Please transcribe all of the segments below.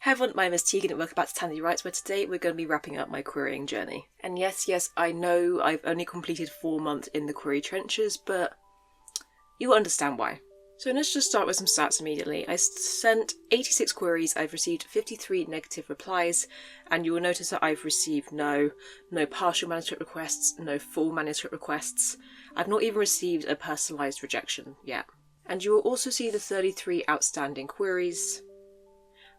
Hey everyone, my name is Tegan and welcome back to TandeWrites, where today we're going to be wrapping up my querying journey. And yes, I know I've only completed 4 months in the query trenches, but you'll understand why. So let's just start with some stats immediately. I sent 86 queries, I've received 53 negative replies, and you will notice that I've received no partial manuscript requests, no full manuscript requests. I've not even received a personalised rejection yet. And you will also see the 33 outstanding queries.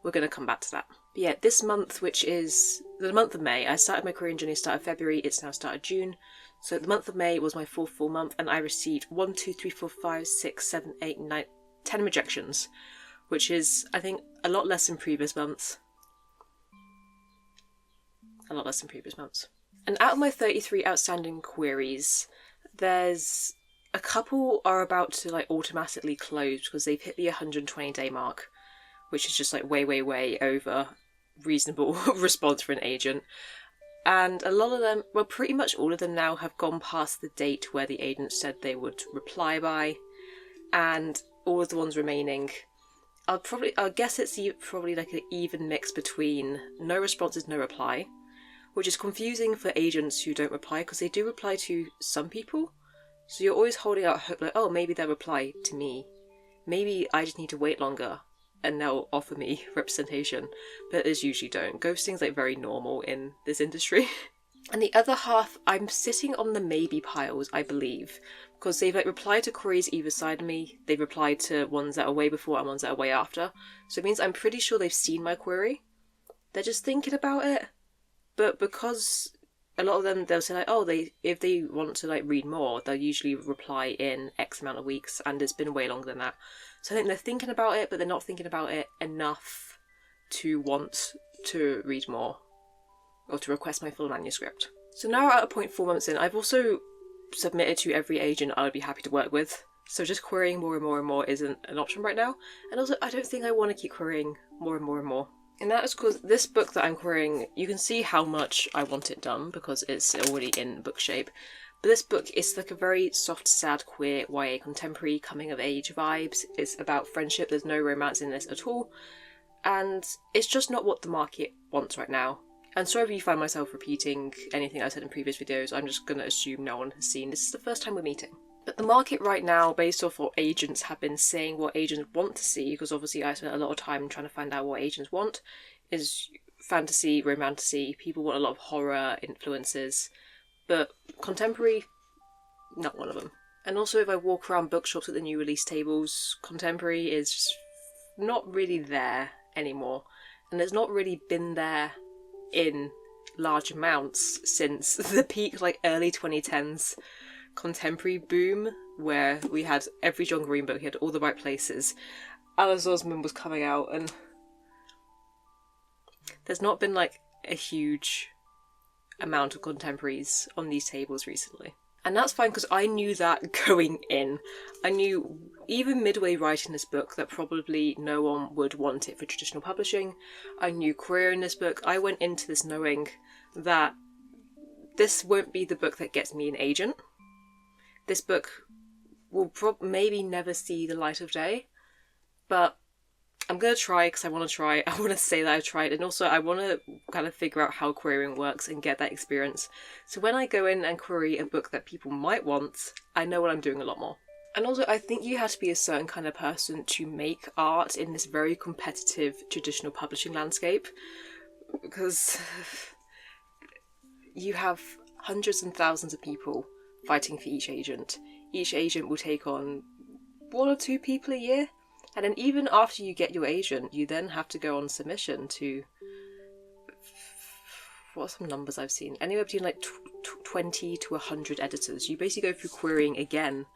We're going to come back to that. But yeah, this month, which is the month of May, I started my querying journey start of February, it's now started June. So the month of May was my 4th full month, and I received 1, 2, 3, 4, 5, 6, 7, 8, 9, 10 rejections, which is, I think, a lot less than previous months. And out of my 33 outstanding queries, there's a couple are about to automatically close because they've hit the 120-day mark, which is just way over reasonable response for an agent. And a lot of them, well, pretty much all of them now have gone past the date where the agent said they would reply by, and all of the ones remaining, I'll guess it's probably an even mix between no responses, no reply, which is confusing for agents who don't reply because they do reply to some people. So you're always holding out hope oh, maybe they'll reply to me. Maybe I just need to wait longer and they'll offer me representation, but as usually don't. Ghosting's very normal in this industry. And the other half, I'm sitting on the maybe piles, I believe, because they've replied to queries either side of me. They've replied to ones that are way before and ones that are way after. So it means I'm pretty sure they've seen my query. They're just thinking about it. But because a lot of them, they'll say if they want to read more, they'll usually reply in X amount of weeks, and it's been way longer than that. So I think they're thinking about it, but they're not thinking about it enough to want to read more or to request my full manuscript. So now we're at a point 4 months in. I've also submitted to every agent I would be happy to work with. So just querying more and more and more isn't an option right now. And also, I don't think I want to keep querying more and more and more. And that is because this book that I'm querying, you can see how much I want it done because it's already in book shape. But this book is a very soft, sad, queer, YA contemporary coming-of-age vibes. It's about friendship, there's no romance in this at all. And it's just not what the market wants right now. And sorry if you find myself repeating anything I said in previous videos, I'm just going to assume no one has seen. This is the first time we're meeting. But the market right now, based off what agents have been saying, what agents want to see, because obviously I spent a lot of time trying to find out what agents want, is fantasy, romantasy. People want a lot of horror influences. But contemporary, not one of them. And also if I walk around bookshops at the new release tables, contemporary is just not really there anymore. And it's not really been there in large amounts since the peak early 2010s contemporary boom, where we had every John Green book, he had all the right places. Alice Osman was coming out, and there's not been a huge amount of contemporaries on these tables recently. And that's fine because I knew that going in. I knew even midway writing this book that probably no one would want it for traditional publishing. I knew querying this book. I went into this knowing that this won't be the book that gets me an agent. This book will maybe never see the light of day, but I'm going to try because I want to try. I want to say that I've tried, and also I want to kind of figure out how querying works and get that experience. So when I go in and query a book that people might want, I know what I'm doing a lot more. And also I think you have to be a certain kind of person to make art in this very competitive traditional publishing landscape, because you have hundreds and thousands of people fighting for each agent. Each agent will take on 1 or 2 people a year. And then even after you get your agent, you then have to go on submission to, what are some numbers I've seen? Anywhere between 20 to 100 editors. You basically go through querying again,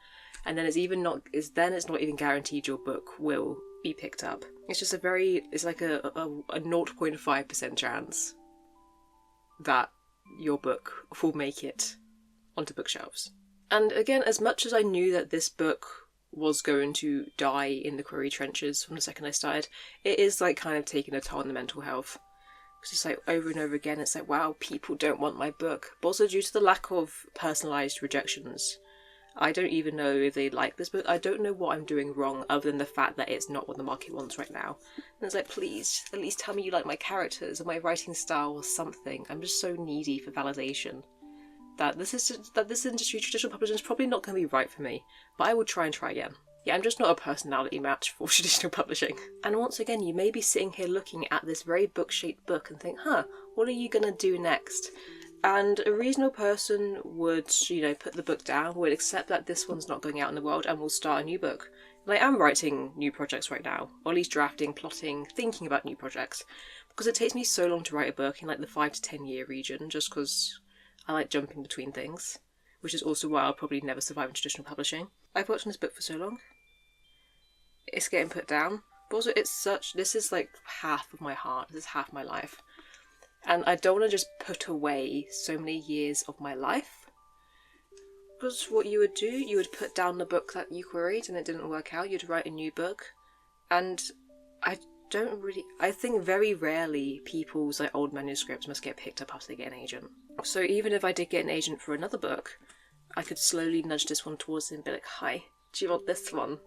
and then it's not even guaranteed your book will be picked up. It's just a 0.5% chance that your book will make it onto bookshelves. And again, as much as I knew that this book was going to die in the query trenches from the second I started, it is kind of taking a toll on the mental health. Because it's over and over again, it's wow, people don't want my book. But also due to the lack of personalised rejections, I don't even know if they like this book. I don't know what I'm doing wrong other than the fact that it's not what the market wants right now. And it's like, please, at least tell me you like my characters or my writing style or something. I'm just so needy for validation that this industry, traditional publishing, is probably not going to be right for me. But I will try again. Yeah, I'm just not a personality match for traditional publishing. And once again, you may be sitting here looking at this very book-shaped book and think, what are you going to do next? And a reasonable person would, put the book down, would accept that this one's not going out in the world and will start a new book. Like, I'm writing new projects right now, or at least drafting, plotting, thinking about new projects. Because it takes me so long to write a book in like the 5 to 10 year region, just because I like jumping between things. Which is also why I'll probably never survive in traditional publishing. I've worked on this book for so long. It's getting put down. But also this is like half of my heart, this is half my life. And I don't want to just put away so many years of my life. Because what you would do, you would put down the book that you queried and it didn't work out, you'd write a new book. And I think very rarely people's like old manuscripts must get picked up after they get an agent. So even if I did get an agent for another book, I could slowly nudge this one towards them and be like, hi, do you want this one?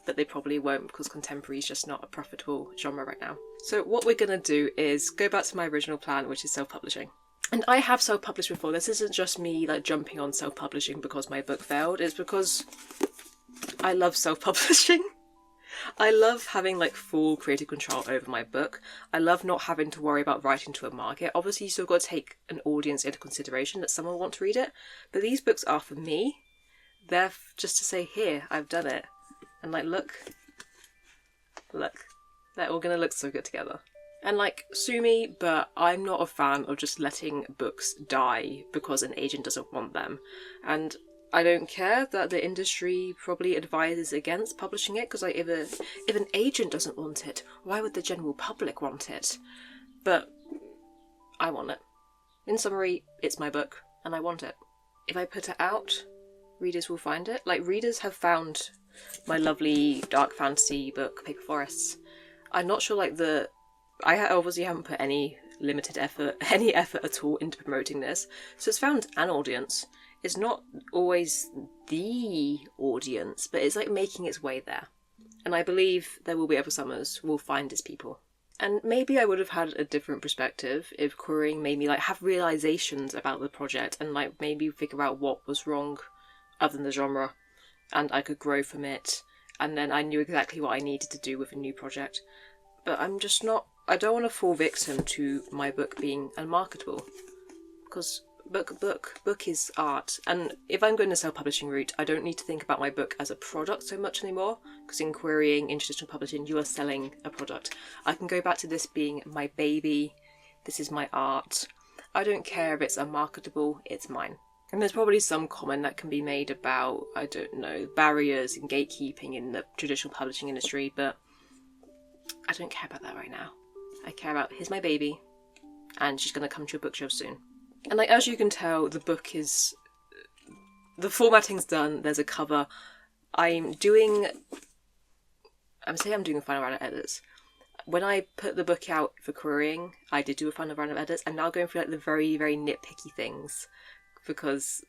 But they probably won't because contemporary is just not a profitable genre right now. So what we're going to do is go back to my original plan, which is self-publishing. And I have self-published before. This isn't just me like jumping on self-publishing because my book failed. It's because I love self-publishing. I love having like full creative control over my book. I love not having to worry about writing to a market. Obviously you still got to take an audience into consideration, that someone will want to read it. But these books are for me. They're just to say, here, I've done it. And like, look, they're all gonna look so good together. And like, sue me, but I'm not a fan of just letting books die because an agent doesn't want them. And I don't care that the industry probably advises against publishing it, because like, if an agent doesn't want it, why would the general public want it? But I want it. In summary, it's my book, and I want it. If I put it out, readers will find it. Like, readers have found my lovely dark fantasy book, Paper Forests. I'm not sure, like, I obviously haven't put any effort at all into promoting this, so it's found an audience. It's not always the audience, but it's like making its way there. And I believe there will be other summers who will find its people. And maybe I would have had a different perspective if querying made me like have realizations about the project and like maybe figure out what was wrong other than the genre, and I could grow from it, and then I knew exactly what I needed to do with a new project. But I don't want to fall victim to my book being unmarketable, because book is art, and if I'm going the self-publishing route, I don't need to think about my book as a product so much anymore, because in querying, in traditional publishing, you are selling a product. I can go back to this being my baby, this is my art. I don't care if it's unmarketable, it's mine. And there's probably some comment that can be made about, I don't know, barriers and gatekeeping in the traditional publishing industry, but I don't care about that right now. I care about, here's my baby, and she's going to come to a bookshelf soon. And like, as you can tell, the formatting's done, there's a cover. I'm doing a final round of edits. When I put the book out for querying, I did do a final round of edits. I'm now going through like the very, very nitpicky things, because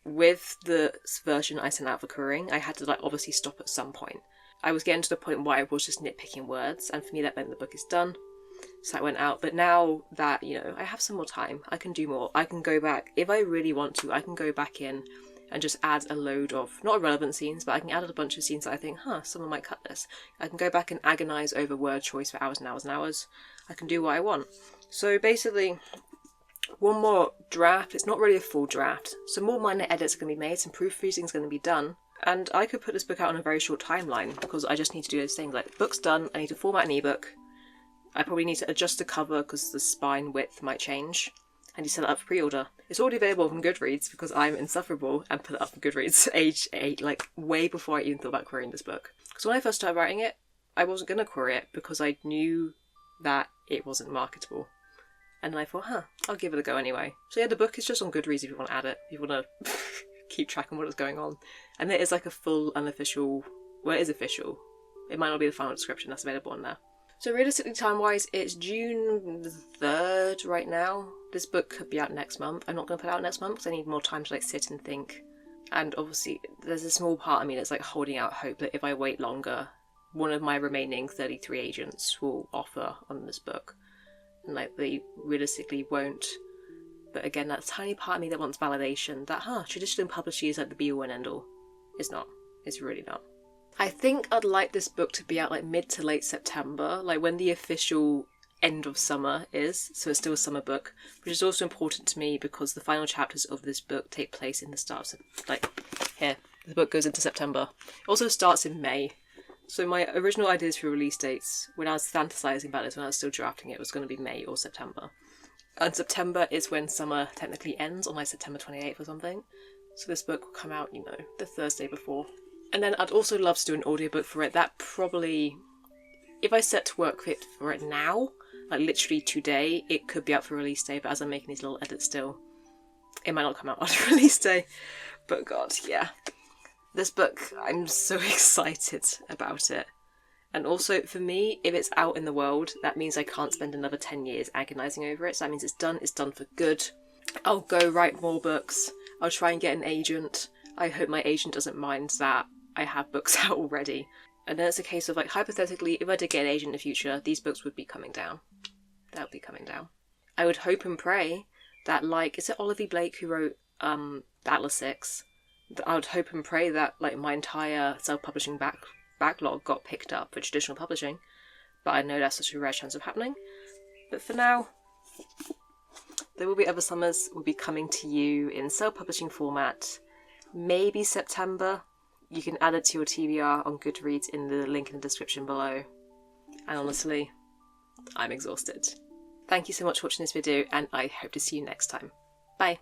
with the version I sent out for querying, I had to like obviously stop at some point. I was getting to the point where I was just nitpicking words, and for me that meant the book is done. So that went out. But now that, I have some more time, I can do more. I can go back, if I really want to, I can go back in and just add a load of, not irrelevant scenes, but I can add a bunch of scenes that I think, someone might cut this. I can go back and agonise over word choice for hours and hours and hours. I can do what I want. So basically, one more draft. It's not really a full draft. Some more minor edits are going to be made, some proofreading is going to be done. And I could put this book out on a very short timeline, because I just need to do those things. Like, book's done, I need to format an ebook. I probably need to adjust the cover because the spine width might change. I need to set it up for pre-order. It's already available from Goodreads because I'm insufferable and put it up for Goodreads age 8, like way before I even thought about querying this book. Because when I first started writing it, I wasn't going to query it because I knew that it wasn't marketable. And then I thought, I'll give it a go anyway. So yeah, the book is just on Goodreads if you want to add it, if you want to keep track on what is going on. And there is like a full unofficial, well, it is official. It might not be the final description that's available on there. So realistically, time-wise, it's June the 3rd right now. This book could be out next month. I'm not going to put it out next month because I need more time to like sit and think And obviously there's a small part of me that's like holding out hope that if I wait longer, one of my remaining 33 agents will offer on this book. And like they realistically won't. But again, that tiny part of me that wants validation that, traditional publishing is like the be-all and end-all. It's not. It's really not. I think I'd like this book to be out like mid to late September, like when the official end of summer is, so it's still a summer book, which is also important to me because the final chapters of this book take place in the start of, the book goes into September. It also starts in May. So my original ideas for release dates, when I was fantasizing about this, when I was still drafting it, was going to be May or September. And September is when summer technically ends, on like September 28th or something. So this book will come out, the Thursday before. And then I'd also love to do an audiobook for it. That probably, if I set to work for it now, like literally today, it could be out for release day, but as I'm making these little edits still, it might not come out after release day. But God, yeah. This book, I'm so excited about it. And also, for me, if it's out in the world, that means I can't spend another 10 years agonising over it. So that means it's done for good. I'll go write more books. I'll try and get an agent. I hope my agent doesn't mind that I have books out already. And then it's a case of, like, hypothetically, if I did get an agent in the future, these books would be coming down. That would be coming down. I would hope and pray that, like, is it Olivia Blake who wrote Atlas 6? I would hope and pray that, like, my entire self-publishing backlog got picked up for traditional publishing. But I know that's such a rare chance of happening. But for now, there will be other summers will be coming to you in self-publishing format. Maybe September. You can add it to your TBR on Goodreads in the link in the description below. And honestly, I'm exhausted. Thank you so much for watching this video, and I hope to see you next time. Bye!